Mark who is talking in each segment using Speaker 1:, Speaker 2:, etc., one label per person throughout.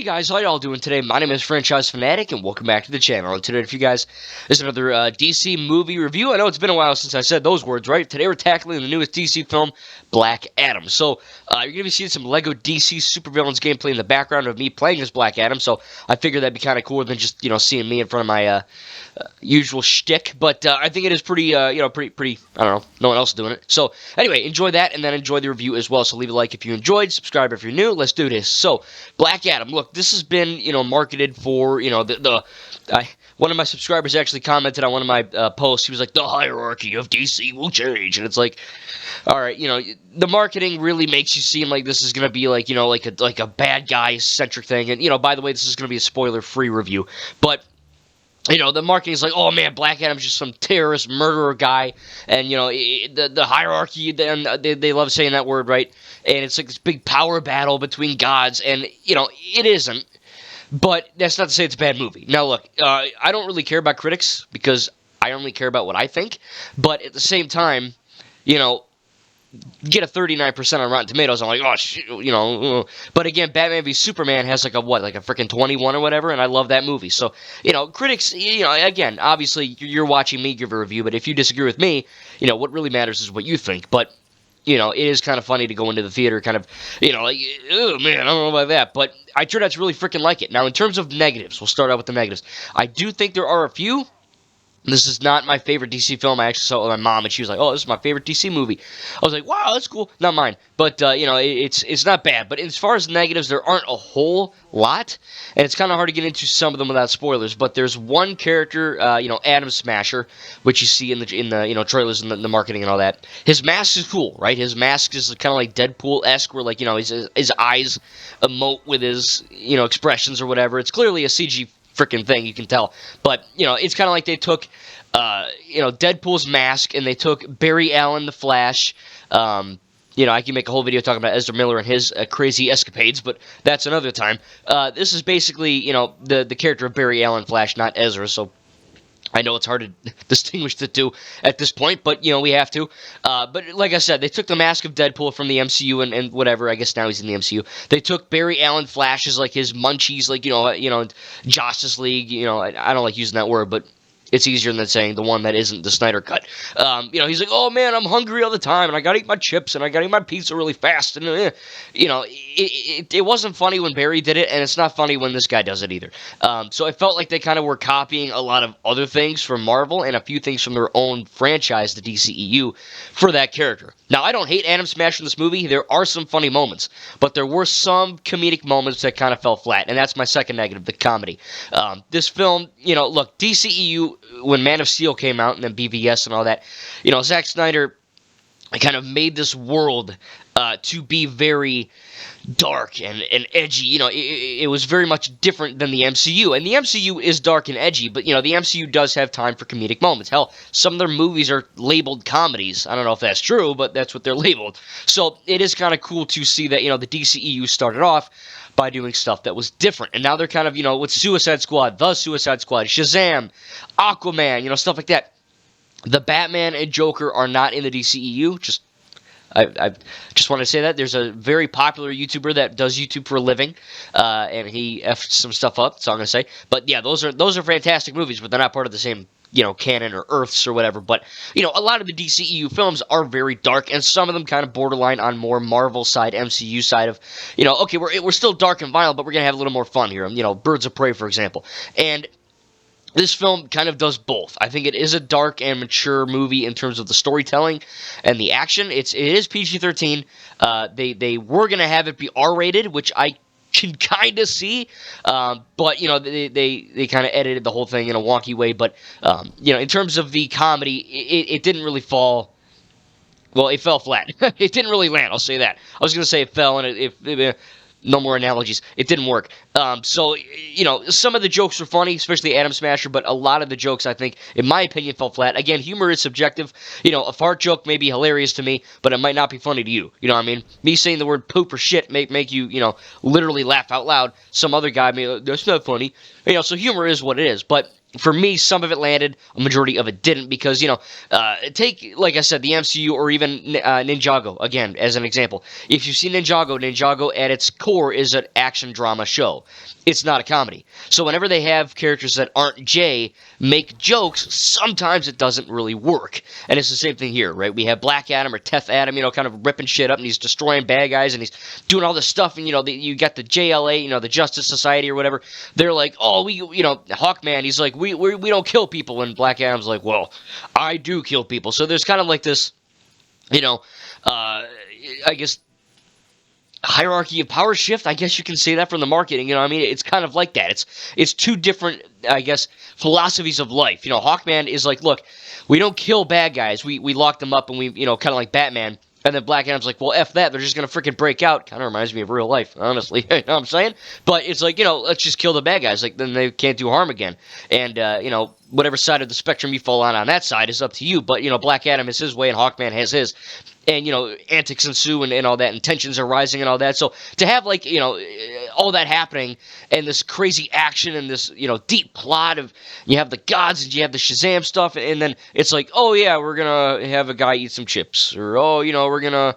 Speaker 1: Hey guys, how y'all doing today? My name is Franchise Fanatic, and welcome back to the channel. And today, for you guys, is another DC movie review. I know it's been a while since I said those words, right? Today we're tackling the newest DC film, Black Adam. So, you're going to be seeing some LEGO DC supervillains gameplay in the background of me playing as Black Adam, so I figured that'd be kind of cooler than just, seeing me in front of my usual shtick. But I think it is pretty, pretty, I don't know, no one else is doing it. So, anyway, enjoy that, and then enjoy the review as well. So leave a like if you enjoyed, subscribe if you're new. Let's do this. So, Black Adam. Look, this has been, marketed for, one of my subscribers actually commented on one of my posts. He was like, the hierarchy of DC will change. And it's like, all right, the marketing really makes you seem like this is going to be like, like a bad guy-centric thing. And, by the way, this is going to be a spoiler-free review. But, the marketing is like, oh, man, Black Adam's just some terrorist murderer guy. And, the hierarchy, they love saying that word, right? And it's like this big power battle between gods. And, it isn't. But that's not to say it's a bad movie. Now, look, I don't really care about critics because I only care about what I think. But at the same time, get a 39% on Rotten Tomatoes. I'm like, oh, shit, But again, Batman v Superman has like a freaking 21 or whatever, and I love that movie. So, critics, again, obviously, you're watching me give a review, but if you disagree with me, what really matters is what you think. But, it is kind of funny to go into the theater kind of, like, oh, man, I don't know about that. But I turned out to really freaking like it. Now, in terms of negatives, we'll start out with the negatives. I do think there are a few. This is not my favorite DC film. I actually saw it with my mom, and she was like, oh, this is my favorite DC movie. I was like, wow, that's cool. Not mine. But, it's not bad. But as far as negatives, there aren't a whole lot, and it's kind of hard to get into some of them without spoilers. But there's one character, Atom Smasher, which you see in the trailers and the marketing and all that. His mask is cool, right? His mask is kind of like Deadpool-esque, where, like, his eyes emote with his, expressions or whatever. It's clearly a CG freaking thing, you can tell. But, it's kind of like they took, Deadpool's mask, and they took Barry Allen, the Flash. I can make a whole video talking about Ezra Miller and his crazy escapades, but that's another time. This is basically, the character of Barry Allen, Flash, not Ezra, so I know it's hard to distinguish the two at this point, but, we have to. But like I said, they took the mask of Deadpool from the MCU and whatever. I guess now he's in the MCU. They took Barry Allen Flash's, like, his munchies, like, Justice League. I don't like using that word, but it's easier than saying the one that isn't the Snyder Cut. He's like, oh, man, I'm hungry all the time, and I gotta eat my chips, and I gotta eat my pizza really fast. And, it wasn't funny when Barry did it, and it's not funny when this guy does it either. So I felt like they kind of were copying a lot of other things from Marvel and a few things from their own franchise, the DCEU, for that character. Now, I don't hate Atom Smash in this movie. There are some funny moments, but there were some comedic moments that kind of fell flat, and that's my second negative, the comedy. This film, look, DCEU, when Man of Steel came out, and then BVS and all that, Zack Snyder kind of made this world to be very dark and edgy. It was very much different than the MCU. And the MCU is dark and edgy, but, the MCU does have time for comedic moments. Hell, some of their movies are labeled comedies. I don't know if that's true, but that's what they're labeled. So it is kind of cool to see that, the DCEU started off by doing stuff that was different. And now they're kind of, with Suicide Squad, The Suicide Squad, Shazam, Aquaman, stuff like that. The Batman and Joker are not in the DCEU, I just want to say that. There's a very popular YouTuber that does YouTube for a living, and he effed some stuff up, that's all I'm going to say. But yeah, those are fantastic movies, but they're not part of the same, canon or Earths or whatever. But, a lot of the DCEU films are very dark, and some of them kind of borderline on more Marvel side, MCU side of, okay, we're still dark and violent, but we're going to have a little more fun here. Birds of Prey, for example. And this film kind of does both. I think it is a dark and mature movie in terms of the storytelling and the action. It is PG-13. They were going to have it be R-rated, which I can kind of see. But, they kind of edited the whole thing in a wonky way. But, in terms of the comedy, it didn't really fall. Well, it fell flat. It didn't really land, I'll say that. I was going to say it fell, and it no more analogies. It didn't work. So, some of the jokes were funny, especially Atom Smasher, but a lot of the jokes, I think, in my opinion, fell flat. Again, humor is subjective. A fart joke may be hilarious to me, but it might not be funny to you. You know what I mean? Me saying the word poop or shit make you, literally laugh out loud. Some other guy may, that's not funny. So humor is what it is. But for me, some of it landed, a majority of it didn't, because, take, like I said, the MCU or even Ninjago, again, as an example. If you've seen Ninjago at its core is an action drama show. It's not a comedy. So whenever they have characters that aren't Jay make jokes, sometimes it doesn't really work. And it's the same thing here, right? We have Black Adam or Teth Adam, kind of ripping shit up, and he's destroying bad guys, and he's doing all this stuff, and, you got the JLA, the Justice Society or whatever. They're like, oh, Hawkman, he's like, we don't kill people, and Black Adam's like, well, I do kill people. So there's kind of like this, I guess, hierarchy of power shift, I guess you can say that from the marketing. It's kind of like that. It's two different, I guess, philosophies of life. Hawkman is like, look, we don't kill bad guys. We lock them up, and we, kind of like Batman. And then Black Adam's like, well, F that. They're just going to freaking break out. Kind of reminds me of real life, honestly. You know what I'm saying? But it's like, let's just kill the bad guys. Like, then they can't do harm again. And, whatever side of the spectrum you fall on that side is up to you. But, Black Adam has his way and Hawkman has his. And, antics ensue and all that, and tensions are rising and all that. So to have, like, all that happening and this crazy action and this, deep plot of, you have the gods and you have the Shazam stuff, and then it's like, oh, yeah, we're going to have a guy eat some chips. Or, oh, we're going to,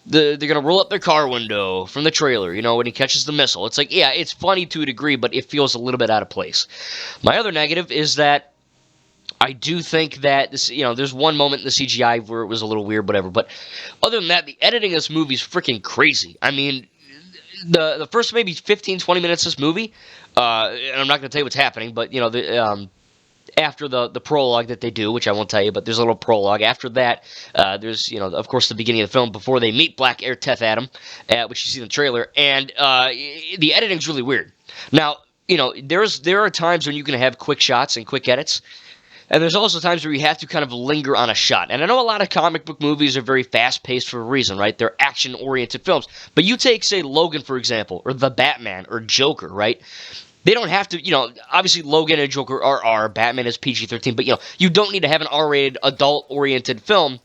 Speaker 1: they're going to roll up their car window from the trailer, when he catches the missile. It's like, yeah, it's funny to a degree, but it feels a little bit out of place. My other negative is that I do think that this, there's one moment in the CGI where it was a little weird, whatever. But other than that, the editing of this movie is freaking crazy. I mean, the first maybe 15, 20 minutes of this movie, and I'm not going to tell you what's happening, but, after the prologue that they do, which I won't tell you, but there's a little prologue. After that, there's, of course, the beginning of the film before they meet Black Air Teth Adam, which you see in the trailer. And the editing's really weird. Now, there are times when you can have quick shots and quick edits. And there's also times where you have to kind of linger on a shot. And I know a lot of comic book movies are very fast-paced for a reason, right? They're action-oriented films. But you take, say, Logan, for example, or The Batman, or Joker, right? They don't have to, obviously Logan and Joker are R, Batman is PG-13, but, you don't need to have an R-rated, adult-oriented film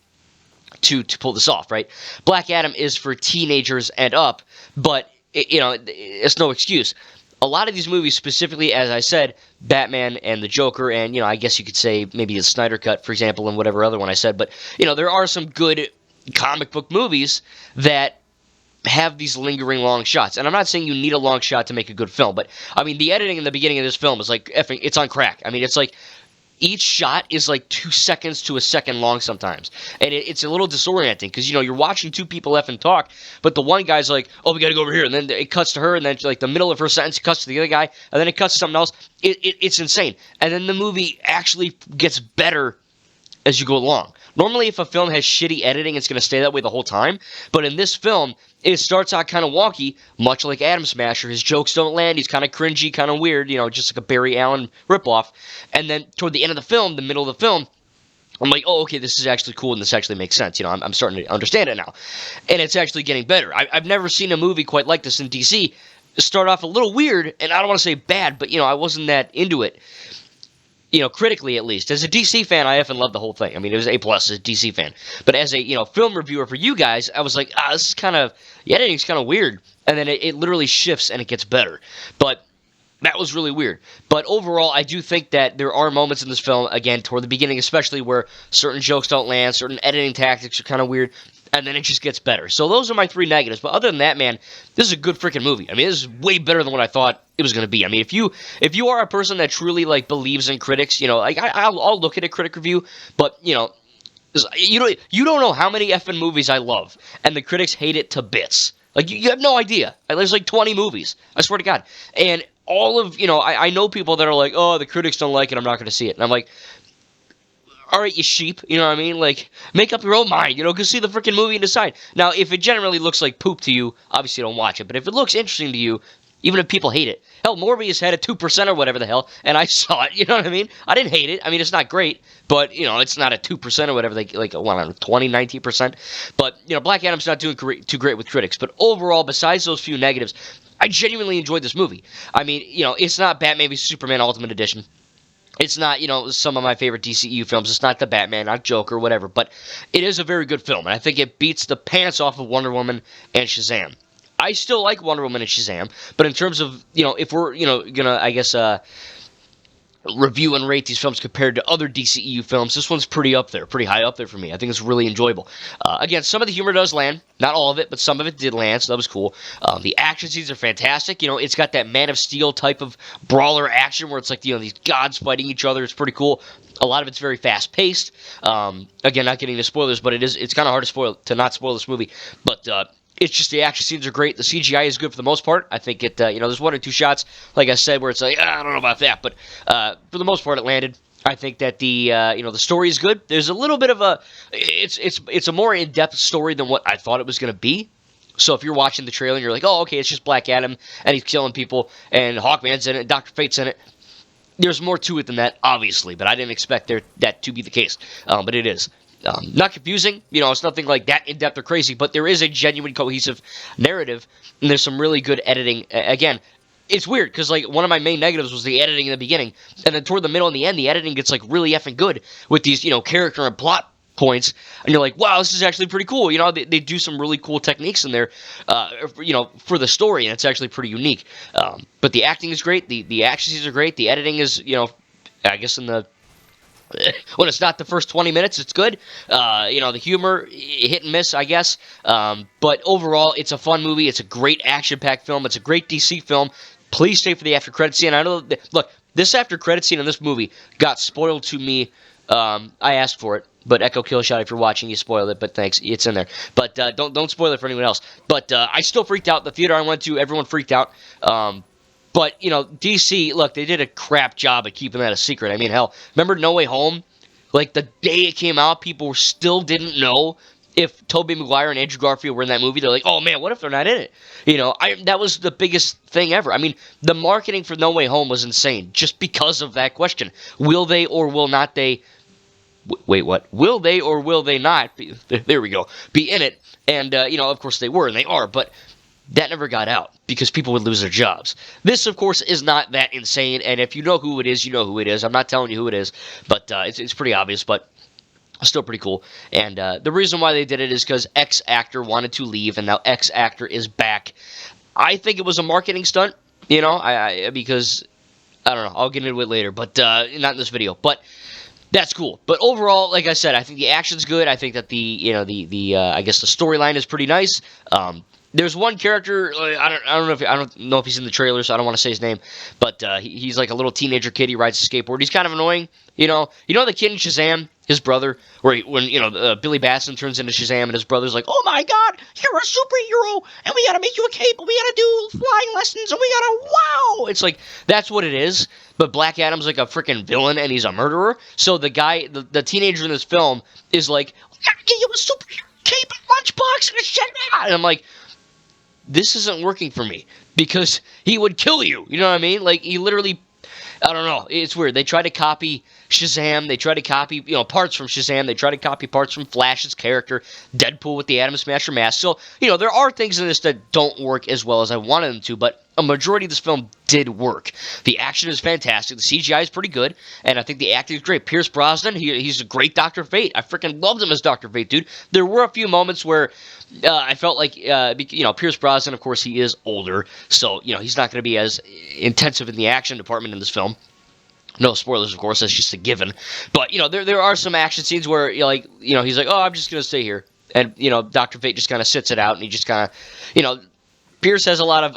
Speaker 1: to pull this off, right? Black Adam is for teenagers and up, but, it's no excuse. A lot of these movies, specifically, as I said, Batman and the Joker, and, I guess you could say maybe the Snyder Cut, for example, and whatever other one I said, but, there are some good comic book movies that have these lingering long shots. And I'm not saying you need a long shot to make a good film, but, the editing in the beginning of this film is like, it's on crack. It's like, each shot is like 2 seconds to a second long sometimes. And it's a little disorienting because, you're watching two people effing talk, but the one guy's like, oh, we got to go over here. And then it cuts to her, and then like the middle of her sentence cuts to the other guy, and then it cuts to something else. It's insane. And then the movie actually gets better as you go along. Normally, if a film has shitty editing, it's going to stay that way the whole time. But in this film, it starts out kind of wonky, much like Atom Smasher. His jokes don't land. He's kind of cringy, kind of weird, just like a Barry Allen ripoff. And then toward the end of the film, the middle of the film, I'm like, oh, okay, this is actually cool, and this actually makes sense. I'm starting to understand it now. And it's actually getting better. I've never seen a movie quite like this in DC start off a little weird, and I don't want to say bad, but, I wasn't that into it. Critically at least. As a DC fan, I effing loved the whole thing. It was A+ as a DC fan. But as a, film reviewer for you guys, I was like, this is kind of, the editing's kind of weird. And then it literally shifts and it gets better. But that was really weird. But overall, I do think that there are moments in this film, again, toward the beginning especially, where certain jokes don't land, certain editing tactics are kind of weird, and then it just gets better. So those are my 3 negatives. But other than that, man, this is a good freaking movie. This is way better than what I thought it was going to be. If you are a person that truly, like, believes in critics, I'll look at a critic review, but, you don't know how many effing movies I love, and the critics hate it to bits. Like, you have no idea. There's like 20 movies. I swear to God. And all of, I know people that are like, oh, the critics don't like it, I'm not going to see it. And I'm like, all right, you sheep, Like, make up your own mind, go see the freaking movie and decide. Now, if it generally looks like poop to you, obviously don't watch it. But if it looks interesting to you, even if people hate it. Hell, Morbius had a 2% or whatever the hell, and I saw it, you know what I mean? I didn't hate it. It's not great, but, it's not a 2% or whatever, like 20, 19%. But, Black Adam's not doing too great with critics. But overall, besides those few negatives, I genuinely enjoyed this movie. It's not Batman v Superman Ultimate Edition. It's not, some of my favorite DCEU films. It's not The Batman, not Joker, whatever. But it is a very good film, and I think it beats the pants off of Wonder Woman and Shazam. I still like Wonder Woman and Shazam, but in terms of, if we're, gonna, I guess, review and rate these films compared to other DCEU films, this one's pretty up there, pretty high up there for me. I think it's really enjoyable. Again, some of the humor does land, not all of it, but some of it did land, so that was cool. The action scenes are fantastic. It's got that Man of Steel type of brawler action where it's like, these gods fighting each other. It's pretty cool. A lot of it's very fast paced. Again, not getting into spoilers, but it's kind of hard to not spoil this movie. But it's just the action scenes are great. The CGI is good for the most part. I think there's one or two shots, like I said, where it's like, I don't know about that, but for the most part, it landed. I think that the story is good. There's a little bit of it's a more in-depth story than what I thought it was going to be. So if you're watching the trailer and you're like, oh, okay, it's just Black Adam and he's killing people and Hawkman's in it, and Dr. Fate's in it. There's more to it than that, obviously, but I didn't expect that to be the case. But it is. Not confusing, it's nothing like that in-depth or crazy, but there is a genuine cohesive narrative, and there's some really good editing. Again, it's weird, because one of my main negatives was the editing in the beginning, and then toward the middle and the end, the editing gets really effing good with these, character and plot points, and you're like, wow, this is actually pretty cool. They do some really cool techniques in there, for the story, and it's actually pretty unique. But the acting is great, the action scenes are great, the editing is, I guess when it's not the first 20 minutes, it's good. The humor, hit and miss, I guess. But overall, it's a fun movie. It's a great action-packed film. It's a great DC film. Please stay for the after-credit scene. I know, look, this after-credit scene in this movie got spoiled to me. I asked for it. But Echo Killshot, if you're watching, you spoiled it. But thanks, it's in there. But don't spoil it for anyone else. But I still freaked out. The theater I went to, everyone freaked out. But, DC, look, they did a crap job at keeping that a secret. I mean, hell, remember No Way Home? The day it came out, people still didn't know if Tobey Maguire and Andrew Garfield were in that movie. They're like, oh, man, what if they're not in it? That was the biggest thing ever. I mean, the marketing for No Way Home was insane just because of that question. Will they or will not they... Wait, what? Will they or will they not be... There we go. Be in it. And, of course they were, and they are, but... that never got out because people would lose their jobs. This, of course, is not that insane, and if you know who it is, you know who it is. I'm not telling you who it is, but it's pretty obvious, but still pretty cool. And the reason why they did it is because X actor wanted to leave, and now X actor is back. I think it was a marketing stunt, because, I don't know, I'll get into it later, but not in this video, but... that's cool. But overall, like I said, I think the action's good. I think that I guess the storyline is pretty nice. There's one character, I don't know if he's in the trailer, so I don't want to say his name, but he's like a little teenager kid. He rides a skateboard. He's kind of annoying, the kid in Shazam, his brother, when Billy Batson turns into Shazam, and his brother's like, oh my God, you're a superhero, and we gotta make you a cape, and we gotta do flying lessons, and we gotta wow. It's like that's what it is. But Black Adam's like a freaking villain, and he's a murderer. So the guy, the teenager in this film, is like, I gotta get you a superhero cape, a lunchbox, and a shit. And I'm like, this isn't working for me because he would kill you. You know what I mean? He literally, I don't know. It's weird. They try to copy Shazam. They try to copy, parts from Shazam. They try to copy parts from Flash's character, Deadpool with the Atom Smasher mask. So, there are things in this that don't work as well as I wanted them to, but a majority of this film did work. The action is fantastic. The CGI is pretty good, and I think the acting is great. Pierce Brosnan, he's a great Dr. Fate. I freaking loved him as Dr. Fate, dude. There were a few moments where I felt like, Pierce Brosnan, of course, he is older, so, he's not going to be as intensive in the action department in this film. No spoilers, of course, that's just a given. But, there are some action scenes where, he's like, oh, I'm just going to stay here. And, Dr. Fate just kind of sits it out, and he just kind of, Pierce has a lot of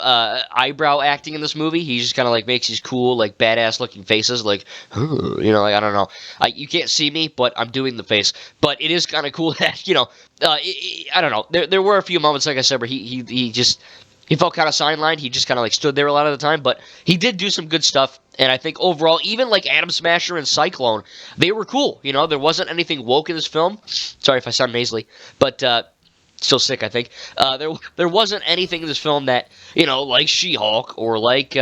Speaker 1: eyebrow acting in this movie. He just kind of makes these cool, badass looking faces, I don't know. You can't see me, but I'm doing the face. But it is kind of cool that, I don't know. There were a few moments, like I said, where he felt kind of sidelined. He just kind of stood there a lot of the time, but he did do some good stuff. And I think overall, even Atom Smasher and Cyclone, they were cool. There wasn't anything woke in this film. Sorry if I sound nasally, but still sick, I think. There wasn't anything in this film that, like She-Hulk or like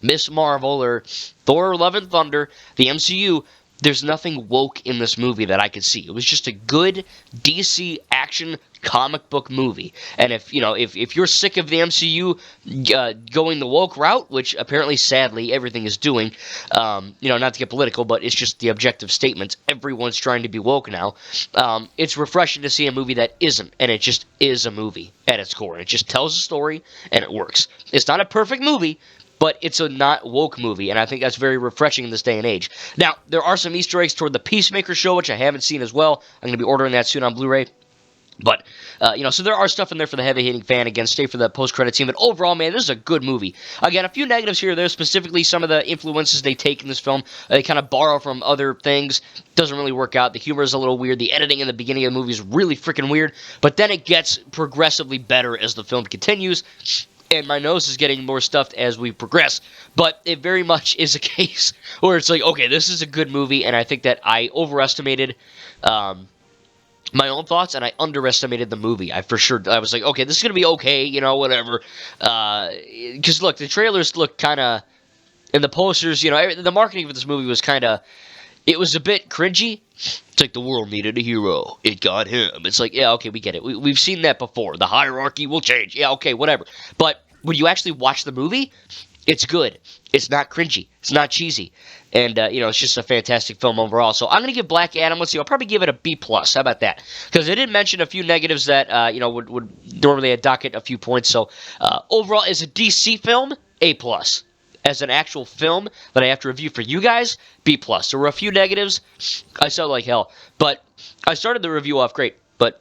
Speaker 1: Miss Marvel or Thor: Love and Thunder, the MCU. There's nothing woke in this movie that I could see. It was just a good DC action comic book movie. And if you're sick of the MCU going the woke route, which apparently, sadly, everything is doing, not to get political, but it's just the objective statements. Everyone's trying to be woke now. It's refreshing to see a movie that isn't, and it just is a movie at its core. It just tells a story, and it works. It's not a perfect movie, but it's a not woke movie, and I think that's very refreshing in this day and age. Now, there are some Easter eggs toward the Peacemaker show, which I haven't seen as well. I'm going to be ordering that soon on Blu-ray. But, so there are stuff in there for the heavy-hitting fan. Again, stay for the post-credit scene. But overall, man, this is a good movie. Again, a few negatives here or there, specifically some of the influences they take in this film. They kind of borrow from other things. Doesn't really work out. The humor is a little weird. The editing in the beginning of the movie is really freaking weird. But then it gets progressively better as the film continues. And my nose is getting more stuffed as we progress. But it very much is a case where it's like, okay, this is a good movie. And I think that I overestimated my own thoughts, and I underestimated the movie. I was like, okay, this is going to be okay, whatever. Because, look, the trailers look kind of, and the posters, the marketing for this movie was kind of, it was a bit cringy. It's like, the world needed a hero. It got him. It's like, yeah, okay, we get it. We've seen that before. The hierarchy will change. Yeah, okay, whatever. But when you actually watch the movie, it's good. It's not cringy. It's not cheesy. And, it's just a fantastic film overall. So I'm going to give Black Adam, let's see, I'll probably give it a B+. How about that? Because I did mention a few negatives that, would normally docket a few points. So overall, as a DC film, A+. As an actual film that I have to review for you guys, B+. There were a few negatives. I sound like hell. But I started the review off great. But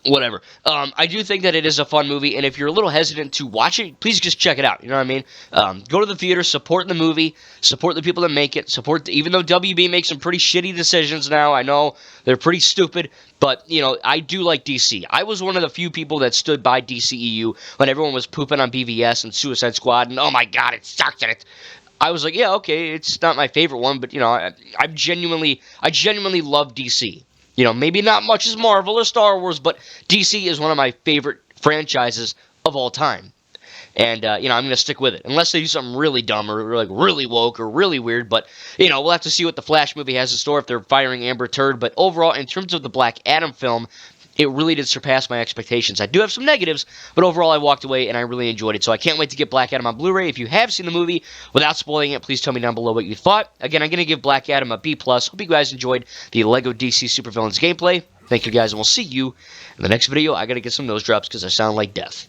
Speaker 1: whatever. I do think that it is a fun movie, and if you're a little hesitant to watch it, please just check it out. You know what I mean? Go to the theater, support the movie, support the people that make it, even though WB makes some pretty shitty decisions now. I know they're pretty stupid, but I do like DC. I was one of the few people that stood by DCEU when everyone was pooping on BVS and Suicide Squad, and oh my god, it sucks, and I was like, yeah, okay, it's not my favorite one, but I genuinely love DC. Maybe not much as Marvel or Star Wars, but DC is one of my favorite franchises of all time. And, I'm going to stick with it. Unless they do something really dumb or, like, really woke or really weird. But, we'll have to see what the Flash movie has in store if they're firing Amber Turd. But overall, in terms of the Black Adam film, it really did surpass my expectations. I do have some negatives, but overall I walked away and I really enjoyed it. So I can't wait to get Black Adam on Blu-ray. If you have seen the movie, without spoiling it, please tell me down below what you thought. Again, I'm going to give Black Adam a B+. Hope you guys enjoyed the LEGO DC Supervillains gameplay. Thank you guys, and we'll see you in the next video. I got to get some nose drops because I sound like death.